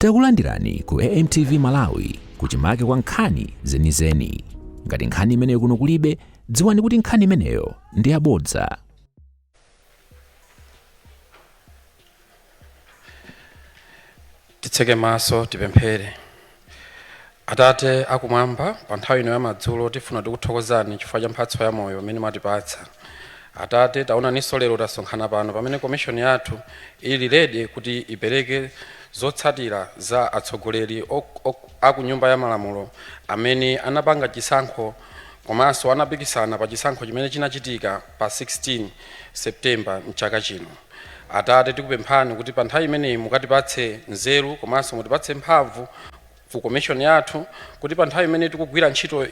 Takulandirani ku AMTV Malawi kuchimake kwa nkhani zenizeni. Ngati nkhani imeneyo kuno kulibe, dziwani kuti nkhani imeneyo ndi yabodza. Titseke maso tipemphere. Atate akumwamba, pa nthawi ino ya madzulo tifuna tikuthokozani chifukwa cha mphatso ya moyo imene mwatipatsa. Atate taonaninso lero tasonkhana pano pamene commission yathu ili ready kuti ipereke zotsatira za atsogoleri aku nyumba ya malamulo amene anapanga chisankho komanso anapikisana pa chisankho chimene chinachitika pa 16 September mchaka chino. Atate tikupemphani kuti pa nthawi imeneyi mukatipatse nzeru komanso mutipatse mphamvu ku commission yathu kuti pa nthawi imene tikugwira ntchito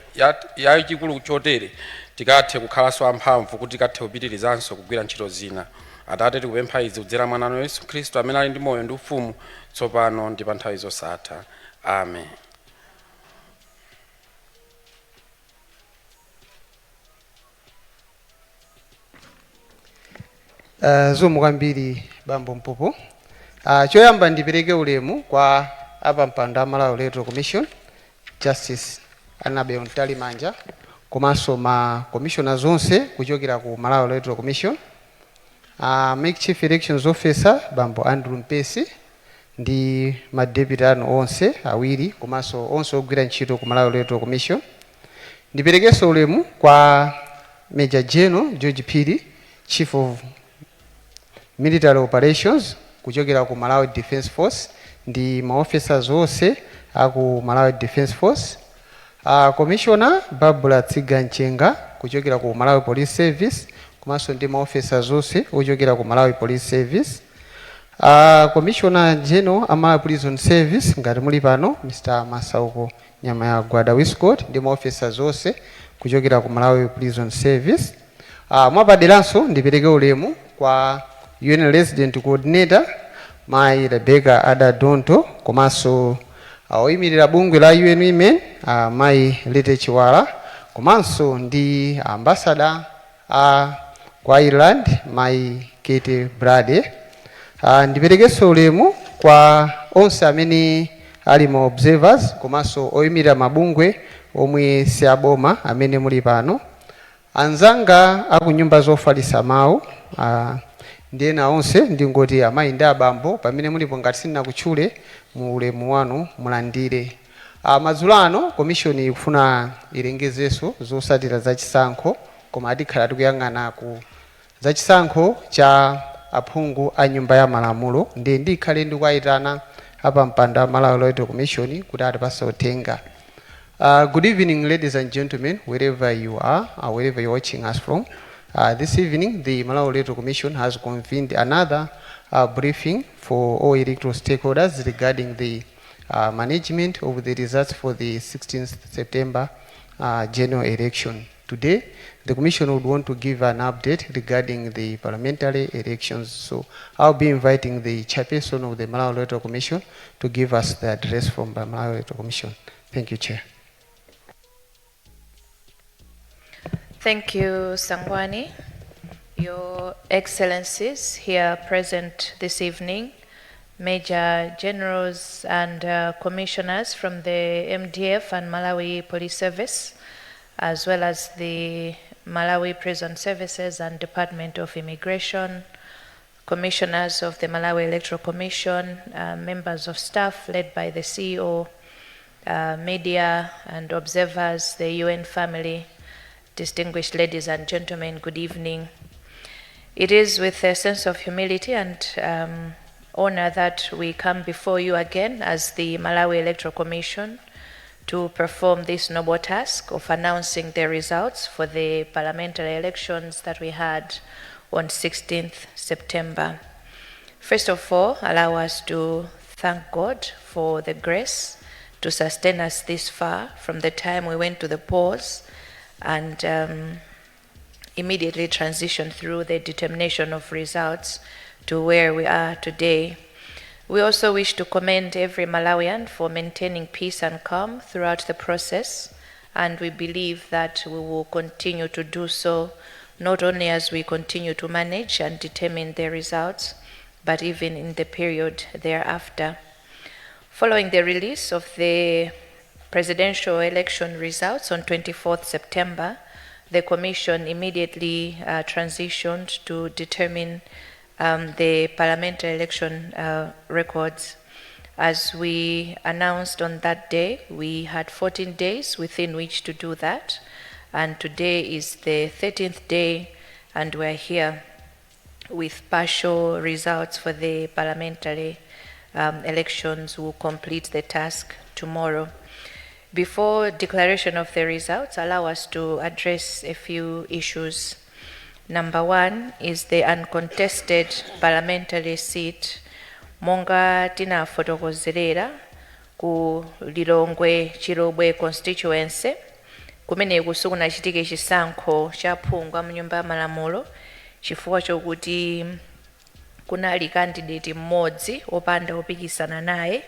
ya chikulu chotere tikathe kukhalanso amphamvu kuti tikathe kupitirizanso kugwira ntchito zina. Atate tikupempha izi kudzera mwa Mwana Yesu Khristu amene ali ndi moyo ndi ufumu tsopano ndi pa nthawi zosatha. Amen. Zomwe kwambiri bambo Mpupu. Choyamba ndipereke ulemu kwa apa mpando Malawi Electoral Commission Justice Annabel Mtalimanja komanso ma commissioners onse kuchokera ku Malawi Electoral Commission. Make Chief Elections Officer bambo Andrew Mpesi ndi ma deputy onse awiri komanso onse ogwira ntchito ku Malawi Electoral Commission. Ndiperekenso ulemu kwa Major General George Piri, Chief of Military Operations kuchokera ku Malawi Defence Force ndi ma officers onse aku Malawi Defence Force. Commissioner Barbara Tsiganchenga kuchokera ku Malawi Police Service komanso ndi ma officers onse kuchokera ku Malawi Police Service. Commissioner General Malawi Prison Service ngati muli pano Mr. Masauko Nyama ya Gwada Wiscott ndi ma officers onse kuchokera ku Malawi Prison Service. Mwapaderanso ndipereke ulemu kwa UN Resident Coordinator Mai Rebecca Ada Donto komanso oyimirira bungwe la UN Women Mai Lete Chiwala komanso ndi ambassador kwa Ireland Mai Kate Brade. Ndiperekenso ulemu kwa onse amene ali ma observers komanso oyimirira mabungwe omwe siaboma amene muli pano. Anzanga aku nyumba zofalisa mawu ndiyena onse ndingoti amayi ndi abambo pamene mulipo ngati sina kutchule mu ulemu wanu mulandire. Madzulo ano commission ikufuna ilengezenso zosatira za chisankho koma adikhala tikuyang'ana ku za chisankho cha aphungu a nyumba ya malamulo ndi ndikhale ndikuyitana apa mpando Malawi Electoral Commission kuti atipase uthenga. Good evening, ladies and gentlemen, wherever you are, wherever you're watching us from. This evening, the Malawi Electoral Commission has convened another briefing for all electoral stakeholders regarding the management of the results for the 16th September general election. Today, the Commission would want to give an update regarding the parliamentary elections. So, I'll be inviting the chairperson of the Malawi Electoral Commission to give us the address from the Malawi Electoral Commission. Thank you, Chair. Thank you, Sangwani. Your Excellencies here present this evening, Major Generals and Commissioners from the MDF and Malawi Police Service, as well as the Malawi Prison Services and Department of Immigration, Commissioners of the Malawi Electoral Commission, members of staff led by the CEO, media and observers, the UN family, distinguished ladies and gentlemen, good evening. It is with a sense of humility and honor that we come before you again as the Malawi Electoral Commission to perform this noble task of announcing the results for the parliamentary elections that we had on 16th September. First of all, allow us to thank God for the grace to sustain us this far from the time we went to the polls and immediately transition through the determination of results to where we are today. We also wish to commend every Malawian for maintaining peace and calm throughout the process, and we believe that we will continue to do so, not only as we continue to manage and determine the results, but even in the period thereafter. Following the release of the presidential election results on 24th September, the Commission immediately transitioned to determine the parliamentary election records. As we announced on that day, we had 14 days within which to do that, and today is the 13th day, and we're here with partial results for the parliamentary elections. We'll complete the task tomorrow. Before declaration of the results, allow us to address a few issues. Number one is the uncontested parliamentary seat. Monga tina fotokozerera ku Lilongwe Chirobwe constituency kumene kusukuna chitike chisankho cha Aphungu mu nyumba ya malamulo chifukwa chokuti kunali candidate mmodzi opanda opikisana naye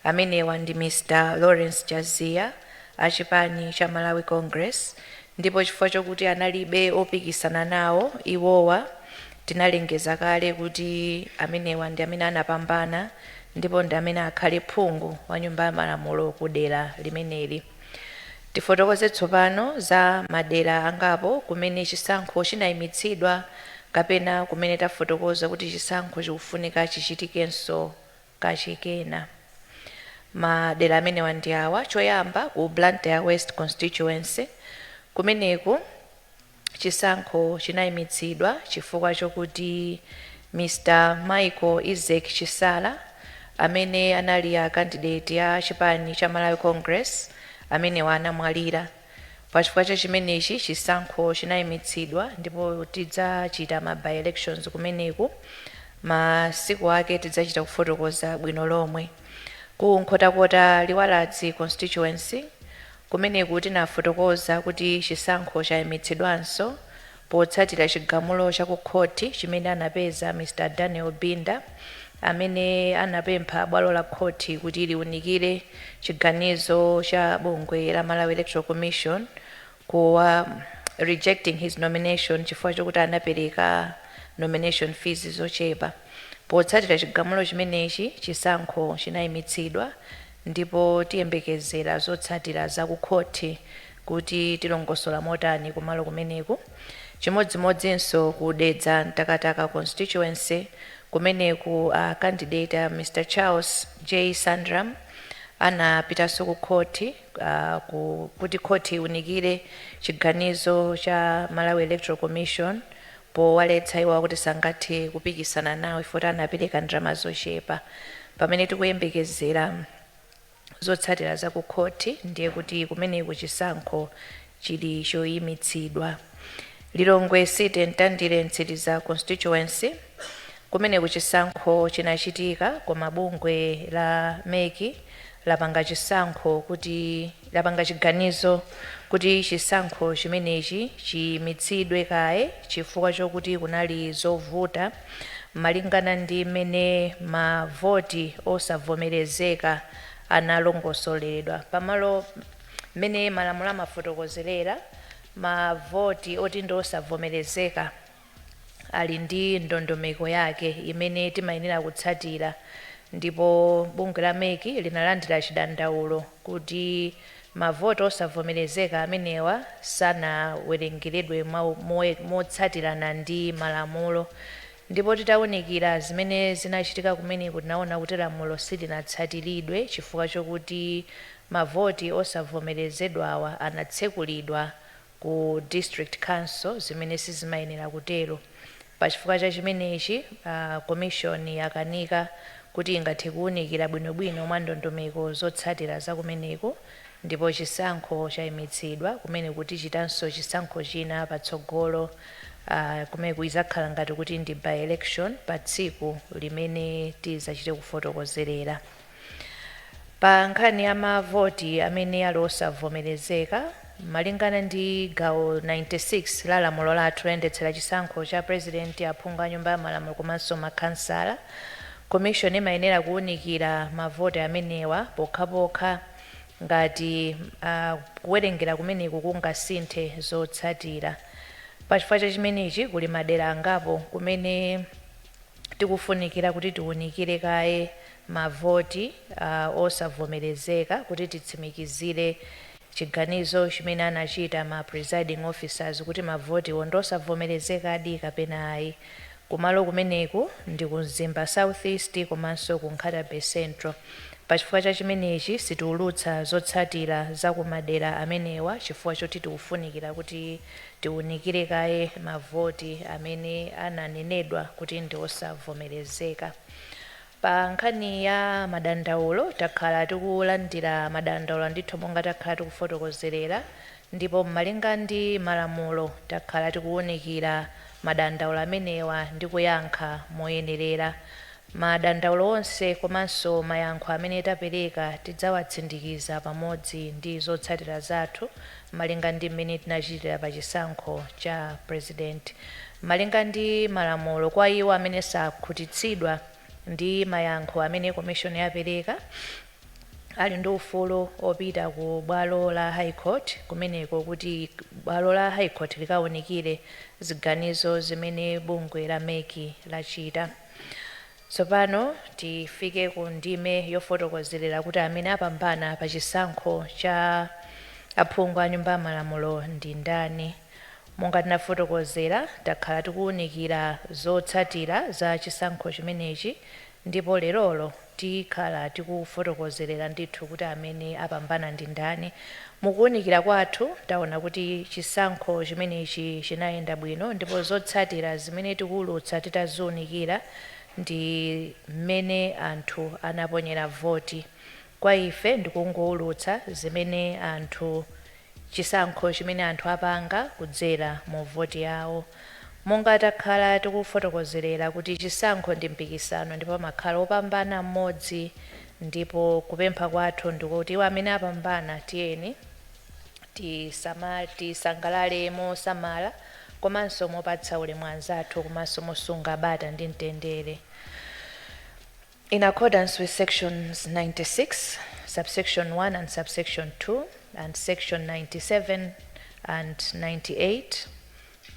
amenewa ndi Mr. Lawrence Jazia achipani cha Malawi Congress, ndipo chifukwa chokuti analibe opikisana nawo iwowa tinalengeza kale kuti amenewa ndi amene anapambana ndipo ndi amene akhale phungu wa nyumba ya malamulo kudera limeneli. Tifotokoze tsopano za madera angapo kumene chisankho chinayimitsidwa kapena kumene tafotokoza kuti chisankho chikufunika chichitikenso kachikena. Madera amenewa ndi awa: choyamba ku Blantyre West constituency, kumeneku chisankho chinayimitsidwa chifukwa chokuti Mr. Michael Isaac Chisala amene anali a candidate ya chipani cha Malawi Congress amene anamwalira. Pachifukwa cha chimenechi chisankho chinayimitsidwa ndipo tidzachita ma by elections kumeneku. Masiku ake tidzachita kufotokoza bwino lomwe. Ku Nkhotakota Liwaladzi constituency kumeneku tinafotokoza kuti chisankho chayimitsidwanso potsatira chigamulo cha ku khoti chimene anapeza Mr. Daniel Binda amene anapempha bwalo la khoti kuti liunikire chiganizo cha bungwe la Malawi Electoral Commission kuwa rejecting his nomination chifukwa chokuti anapereka nomination fees zochepa. Potsatira chigamulo chimenechi chisankho chinayimitsidwa ndipo tiyembekezera zotsatira za ku khoti kuti tilongosola motani kumalo kumeneku. Chimodzimodzinso ku Dedza Ntakataka constituency kumeneku candidate Mr. Charles J. Sandram anapitanso ku khoti kuti khoti iunikire chiganizo cha Malawi Electoral Commission powaletsa iwo kuti sangathe kupikisana nawo ifoti anapereka ndalama zochepa. Pamene tikuyembekezera zotsatira za ku khoti ndiye kuti kumeneku chisankho chili choyimitsidwa. Lilongwe City Ntandire Ntsiriza constituency kumeneku chisankho chinachitika kwa mabungwe la meki lapanga chisankho kuti lapanga chiganizo kuti chisankho chimenechi chiyimitsidwe kaye chifukwa chokuti kunali zovuta malingana ndi mene mavoti osavomerezeka analongosoleredwa. Pamalo mene malamulo amafotokozerera mavoti oti ndi osavomerezeka ali ndi ndondomeko yake imene timayenera kutsatira, ndipo bungwe la meki linalandira chidandaulo kuti mavoti osavomerezeka amenewa sanawerengeredwe motsatirana ndi malamulo. Ndipo titawunikira zimene zinachitika kumeneku tinaona kuti lamulo silinatsatiridwe chifukwa chokuti mavoti osavomerezedwawa anatsekulidwa ku district council zimene sizimayenera kutero. Pachifukwa cha chimenechi commission yakanika kuti ingathe kuwunikira bwinobwino mwa ndondomeko zotsatira za kumeneko, ndipo chisankho chayimitsidwa kumene kuti chitanso chisankho china patsogolo kumene kuizakhala ngati kuti ndi by election pa tsiku limene tizachite kufotokozerera. Pa nkhani ya mavoti amene ali osavomerezeka malingana ndi gawo 96 la lamulo lathu loyendetsera chisankho cha president aphungu a nyumba ya malamulo komanso makhansala, commission imayenera kuwunikira mavoti amenewa pokhapokha ngati kuwerengera kumeneku kungasinthe zotsatira. Pachifukwa cha chimenechi kuli madera angapo kumene tikufunikira kuti tiwunikire kaye mavoti osavomerezeka kuti titsimikizire chiganizo chimene anachita ma presiding officers kuti mavoti ondosavomerezeka adi kapena ayi. Kumalo kumeneku ndi ku Mzimba South East komanso ku Nkatabe Central. Pachifukwa cha chimenechi sitiulutsa zotsatira za kumadera amenewa chifukwa choti tikufunikira kuti tiunikire kaye mavoti amene ananenedwa kuti ndi osavomerezeka. Pa nkhani ya madandaulo takhala tikulandira madandaulo ndithu monga takhala tikufotokozerera, ndipo mmalinga ndi malamulo takhala tikuwunikira madandaulo amenewa ndi kuyankha moyenerera. Madandaulo onse komanso mayankho amene tapereka tidzawatsindikiza pamodzi ndi zotsatira zathu malinga ndi mmene tinachitira pa chisankho cha president. Malinga ndi malamulo kwa iwo amene sakhutitsidwa ndi mayankho amene commission yapereka, ali ndi ufulu opita ku bwalo la High Court kumeneko kuti bwalo la High Court likawunikire ziganizo zimene bungwe la MEC lachita. Tsopano tifike ku ndime yofotokozerera kuti amene apambana pa chisankho cha aphungu a nyumba ya malamulo ndi ndani. Monga tinafotokozera takhala tikuwunikira zotsatira za chisankho chimenechi, ndipo lerolo tikhala tikufotokozerera ndithu kuti amene apambana ndi ndani. Mukuwunikira kwathu taona kuti chisankho chimenechi chinayenda bwino, ndipo zotsatira zimene tikuwulutsa titaziwunikira ndi mmene anthu anaponyera voti. Kwa ife ndikungowulutsa zimene anthu chisankho chimene anthu apanga kudzera mu voti yawo. Monga takhala tikufotokozerera kuti chisankho ndi mpikisano ndipo pamakhala opambana mmodzi, ndipo kupempha kwathu ndikuti iwo amene apambana tiyeni tisangalale mosamala komanso mopatsa ulemu anzathu komanso mosunga bata ndi mtendere. In accordance with sections 96, subsection 1 and subsection 2 and section 97 and 98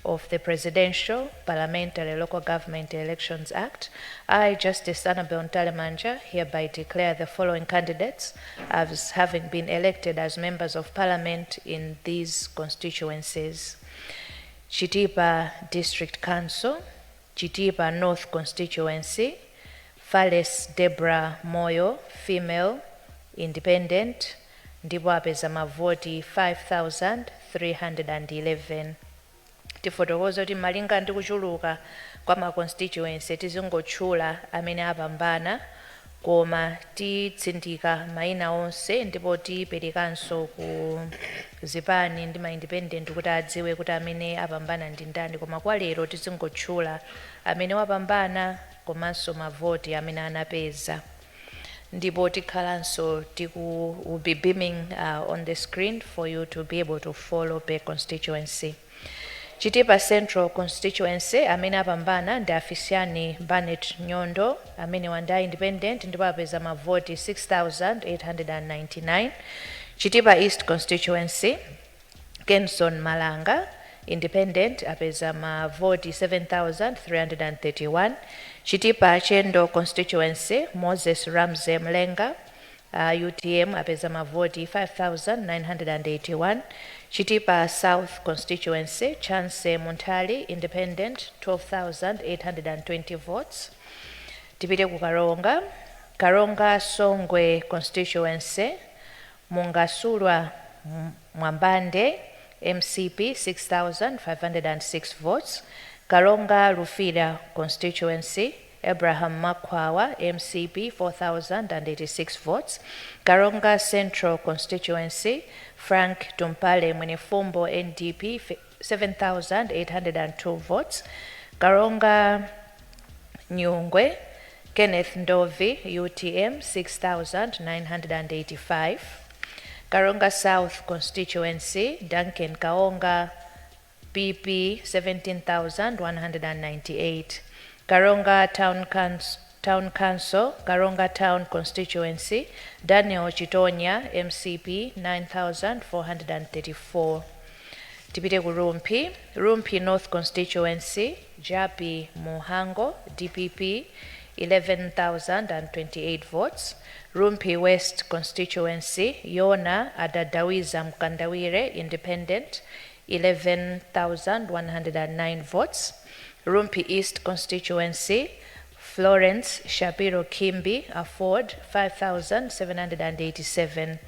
of the Presidential, Parliamentary, Local Government Elections Act, I, Justice Annabel Mtalimanja, hereby declare the following candidates as having been elected as members of Parliament in these constituencies: Chitipa District Council, Chitipa North Constituency, Fales Deborah Moyo, female, independent, ndipo apeza mavoti 5,311. Tifotokoza kuti malinga ndi kuchuluka kwa ma constituency tizingotchula amene apambana, koma titsindika mayina onse ndipo tiperekanso ku zipani ndi ma independent kuti adziwe kuti amene apambana ndi ndani, koma kwa lero tizingotchula amene wapambana komanso mavoti amene anapeza. Ndipo tikhalanso will be beaming on the screen for you to be able to follow per constituency. Chitipa Central Constituency amene apambana ndi Afisiani Barnett Nyondo amene wanda independent ndipo apeza mavoti 6,899. Chitipa East Constituency, Kenson Malanga, independent, apeza mavoti 7,331. Chitipa Chendo Constituency, Moses Ramsey Mlenga, UTM, apeza mavoti 5,981. Chitipa South Constituency, Chance Muntali, independent, 12,820 votes. Tipite ku Karonga, Karonga Songwe Constituency, Mungasulwa Mwambande, MCP, 6,506 votes. Karonga Rufira Constituency, Abraham Makwawa, MCP, 4,086 votes. Karonga Central Constituency, Frank Tumpale Mwenefumbo, NDP, 7,802 votes. Karonga Nyungwe, Kenneth Ndovi, UTM, 6,985. Karonga South Constituency, Duncan Kaonga, PP, 17,198. Karonga Town Council, Karonga Town Constituency, Daniel Chitonya, MCP, 9,434. Tipite ku Rumpi North Constituency, Japi Muhango, DPP, 11,028 votes. Rumpi West constituency, Yona Adadawiza Mkandawire, independent, 11,109 votes. Rumpi East constituency, Florence Shapiro Kimbi, Afford, 5,787.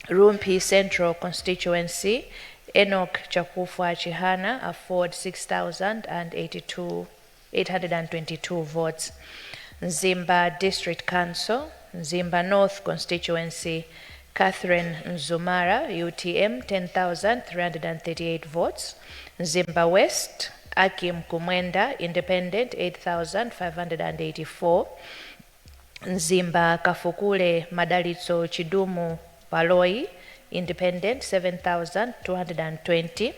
Rumpi Central constituency, Enoch Chakufwa Chihana, Afford, 6,822 votes. Nzimba District Council, Nzimba North constituency, Catherine Nzumara, UTM, 10,338 votes. Nzimba West, Akim Kumwenda, independent, 8,584. Nzimba Kafukule Madalitso Chidumu Paloi, independent, 7,220.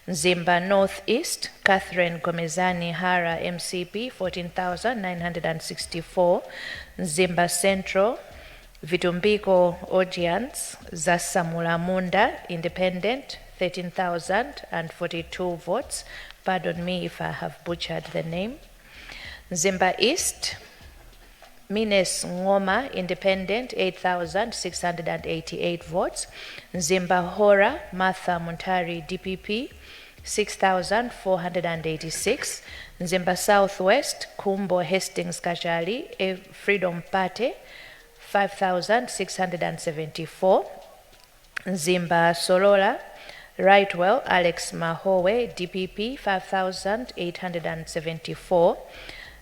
Nzimba North East, Catherine Gomezani Hara, MCP, 14,964. Nzimba Central, Vitumbiko Audience, Zasamula Munda, independent, 13,042 votes. Pardon me if I have butchered the name. Nzimba East, Mines Ngoma, independent, 8,688 votes. Nzimba Hora, Martha Muntari, DPP, 6,486. Nzimba Southwest, Kumbo Hastings Kajali, Freedom Party, 5,674. Nzimba Solola, Rightwell, Alex Mahowe, DPP, 5,874.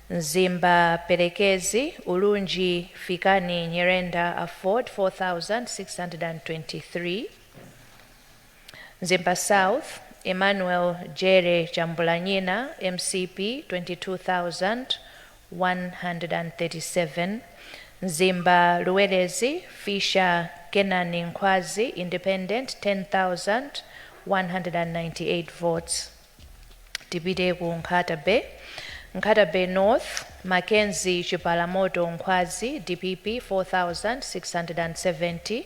Nzimba Perekezi, Ulunji Fikani Nyerenda, Afford, 4,623. Nzimba South, Emmanuel Jere Jambulanyina, MCP, 22,137. Nzimba Luelezi, Fisher Kenani Nkwazi, independent, 10,198 votes. Tibide ku Nkata Bay. Nkata Bay North, Mackenzie Chipalamoto Nkwazi, DPP, 4,670.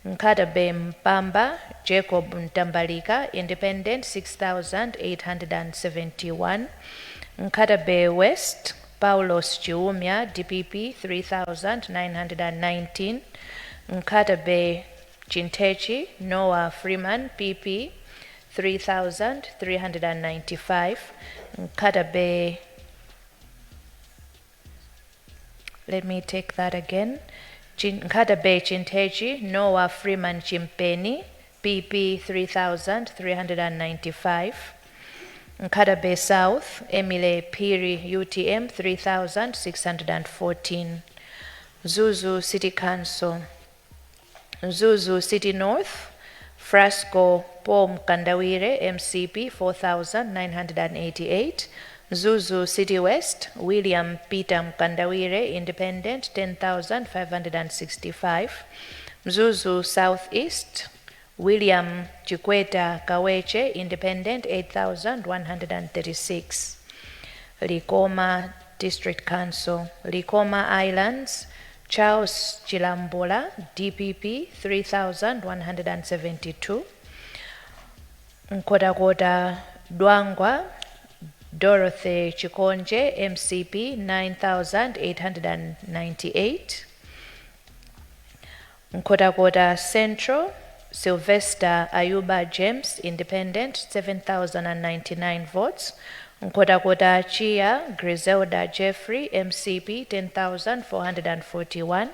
Nkata Bay Mpamba, Jacob Ntambalika, independent, 6,871. Nkata Bay West, Paulos Chiumya, DPP, 3,919. Nkata Bay Chintechi, Noah Freeman, PP, 3,395. Nkata Bay, let me take that again. Nkata Bay Chintechi, Noah Freeman Chimpeni, PP, 3,395. Nkata Bay South, Emile Piri, UTM, 3,614. Zuzu City Council. Zuzu City North, Frasco Paul Mkandawire, MCP, 4,988. Zuzu City West, William Peter Mkandawire, independent, 10,565. Zuzu South East, William Chikweta Kaweche, independent, 8,136. Likoma District Council. Likoma Islands, Charles Chilambula, DPP, 3,172. Nkotakota Dwangwa, Dorothy Chikonje, MCP, 9,898. Nkotakota Central, Sylvester Ayuba James, independent, 7,099 votes. Nkotakota Chia, Griselda Jeffrey, MCP, 10,441.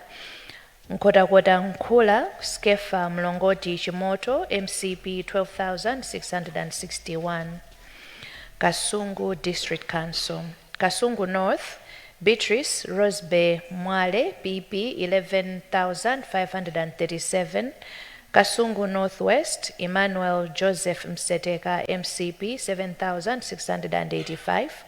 Nkotakota Nkula, Skefa Mlongoti Chimoto, MCP, 12,661. Kasungu District Council. Kasungu North, Beatrice Rosebe Mwale, PP, 11,537. Kasungu Northwest, Emmanuel Joseph Mseteka, MCP, 7,685.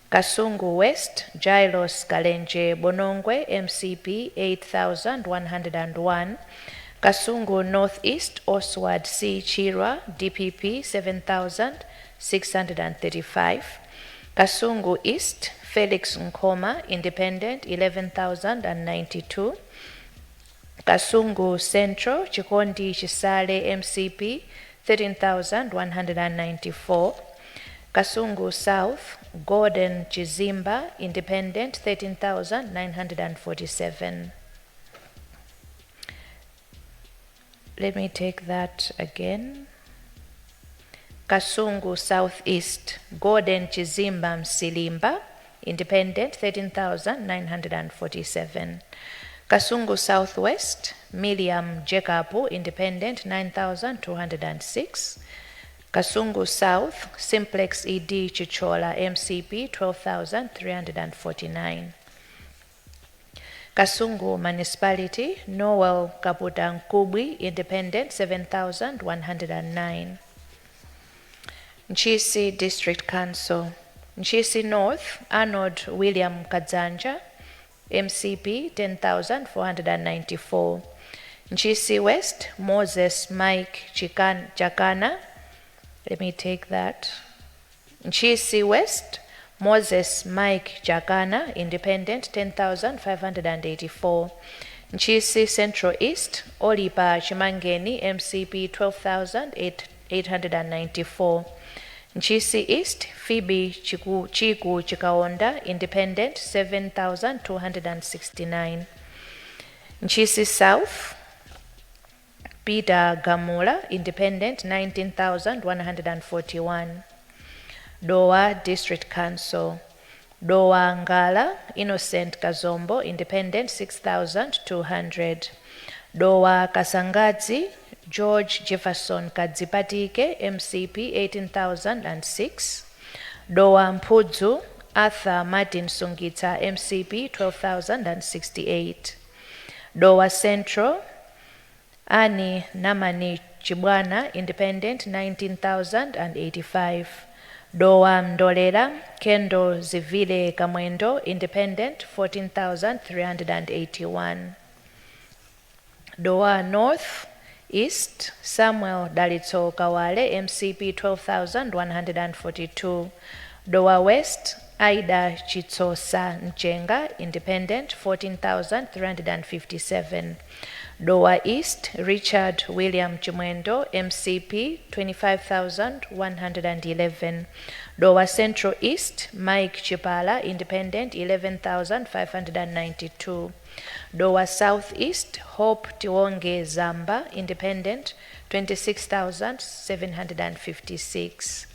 Kasungu West, Jailos Kalenje Bonongwe, MCP, 8,101. Kasungu Northeast, Oswald C. Chirwa, DPP, 7,635. Kasungu East, Felix Nkoma, independent, 11,092. Kasungu Central, Chikondi Chisale, MCP, 13,194. Kasungu South, Gordon Chizimba, Independent, 13,947. Let me take that again. Kasungu Southeast, Gordon Chizimba Msilimba, Independent, 13,947. Kasungu Southwest, Miriam Jekapu, Independent, 9,206. Kasungu South, Simplex ED Chichola, MCP, 12,349. Kasungu Municipality, Noel Kaputa Nkubwi, Independent, 7,109. Nchisi District Council, Nchisi North, Arnold William Kadzanja, MCP, 10,494. Nchisi West, Moses Mike Chakana, let me take that. Nchisi West, Moses Mike Chakana, Independent, 10,584. Nchisi Central East, Olipa Chimangeni, MCP, 12,894. Nchisi East, Phoebe Chiku Chikaonda, Independent, 7,269. Nchisi South, Peter Gamula, Independent, 19,141. Dowa District Council, Dowa Ngala, Innocent Kazombo, Independent, 6,200. Dowa Kasangadzi, George Jefferson Kadzipatike, MCP, 18,006. Dowa Mpudzu, Arthur Martin Sungita, MCP, 12,068. Dowa Central, Annie Namani Chibwana, Independent, 19,085. Dowa Mdolera, Kendo Zivile Kamwendo, Independent, 14,381. Dowa North East, Samuel Dalitso Kawale, MCP, 12,142. Dowa West, Aida Chitsosa Nchenga, Independent, 14,357. Dowa East, Richard William Chimwendo, MCP, 25,111. Dowa Central East, Mike Chipala, Independent, 11,592. Dowa South East, Hope Tiwonge Zamba, Independent, 26,756.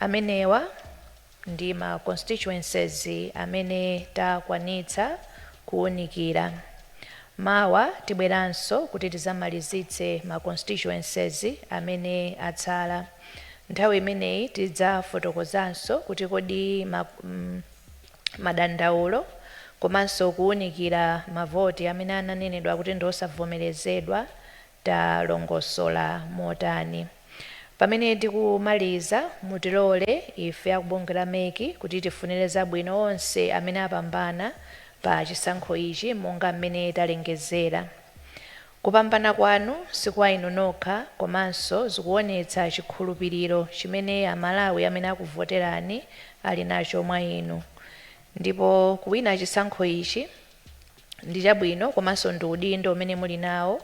Amenewa ndima constituencies amene takwanitsa kuunikira. Mawa tibweranso kuti tizamalizitse ma constituencies amene atsala. Nthawi imeneyi tidzafotokozanso kuti kodi madandaulo komanso kuunikira mavoti amene ananenedwa kuti ndosavomerezedwa talongosola motani. Pamene tikumaliza mutilole ife akubungwe meki kuti tifunire zabwino onse amene apambana pa chisankho ichi monga mmene talengezera. Kupambana kwanu sikwa inu nokha komanso zikuonetsa chikhulupiriro chimene amalawi amene akuvoterani ali nacho mwa inu. Ndipo kuwina chisankho ichi ndi chabwino komanso ndi udindo umene muli nawo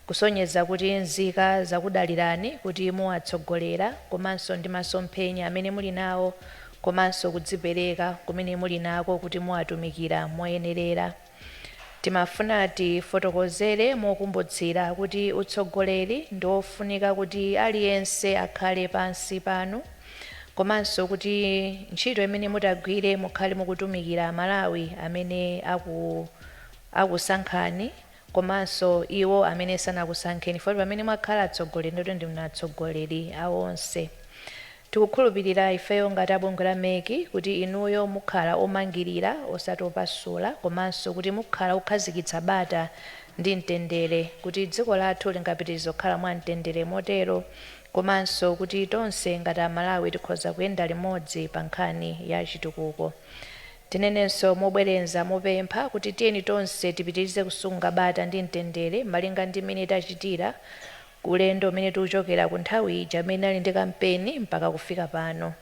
kusonyeza kuti nzika zakudalirani kuti muwatsogolera komanso ndi masomphenya amene muli nawo komanso kudzipereka kumene muli nako kuti muwatumikira moyenerera. Timafuna tifotokozere mokumbutsira kuti utsogoleri ndi ofunika kuti aliyense akhale pansi panu komanso kuti ntchito imene mutagwire mukhale mukutumikira Malawi amene akusankhani komanso iwo amene sanakusankheni foti pamene mwakhala atsogoleri ndoti ndi mnatsogoleri awonse. Tikukhulupirira ifeyo ngati abungwe meki kuti inuyo mukhala omangirira osati opasula komanso kuti mukhala kukhazikitsa bata ndi mtendere kuti dziko lathu lingapitirize kukhala mwa mtendere motero komanso kuti tonse ngati Amalawi tikhoza kuyenda limodzi pa nkhani ya chitukuko. Tinenenso mobwerenza mopempha kuti tiyeni tonse tipitirize kusunga bata ndi mtendere malinga ndi mmene tachitira ulendo umene tikuchokera ku nthawi ija amene ali ndi kampeni mpaka kufika pano.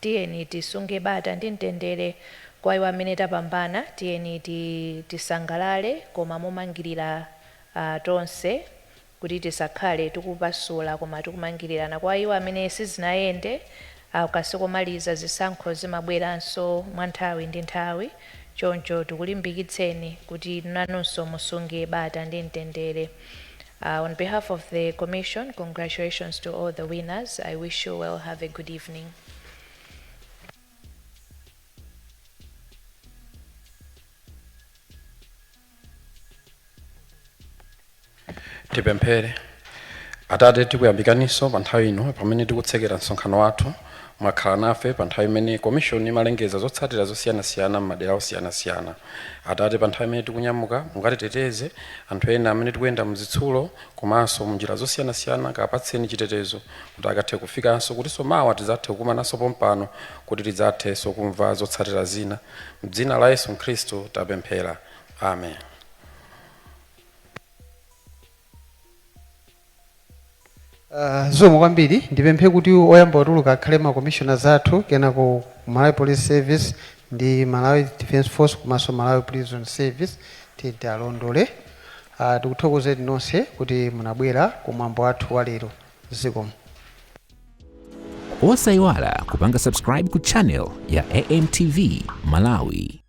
Tiyeni tisunge bata ndi mtendere kwa iwo amene tapambana, tiyeni tisangalale koma momangirira tonse kuti tisakhale tikupasula koma tikumangirirana. Kwa iwo amene sizinayende ukasikomaliza zisankho zimabweranso mwa nthawi ndi nthawi. Choncho tikulimbikitseni kuti nanunso musunge bata ndi mtendere. On behalf of the Commission, congratulations to all the winners. I wish you well. Have a good evening. Tipemphere. Atate tikuyambikaniso pa nthawi ino pamene tikutsekera msonkhano wathu mwakhala nafe pa nthawi imene komishoni imalengeza zotsatira zosiyanasiyana m'madera osiyanasiyana. Atate pa nthawi imene tikunyamuka mungatiteteze anthu ena amene tikuyenda mzitsulo komanso munjira zosiyanasiyana kapatseni chitetezo kuti akathe kufikanso kutinso mawa tidzathe kukumananso pompano kuti tidzathenso kumva zotsatira zina. M'dzina la Yesu Khristu tapemphera. Amen. Zomwe kwambiri ndipemphe kuti oyamba kutuluka akhale ma commissioners athu kenako Malawi Police Service ndi Malawi Defence Force komanso Malawi Prison Service titi alondole. Tikuthokozeni nonse kuti munabwera kumwambo wathu wa lero. Zikomo. Osayiwala kupanga subscribe ku channel ya AMTV Malawi.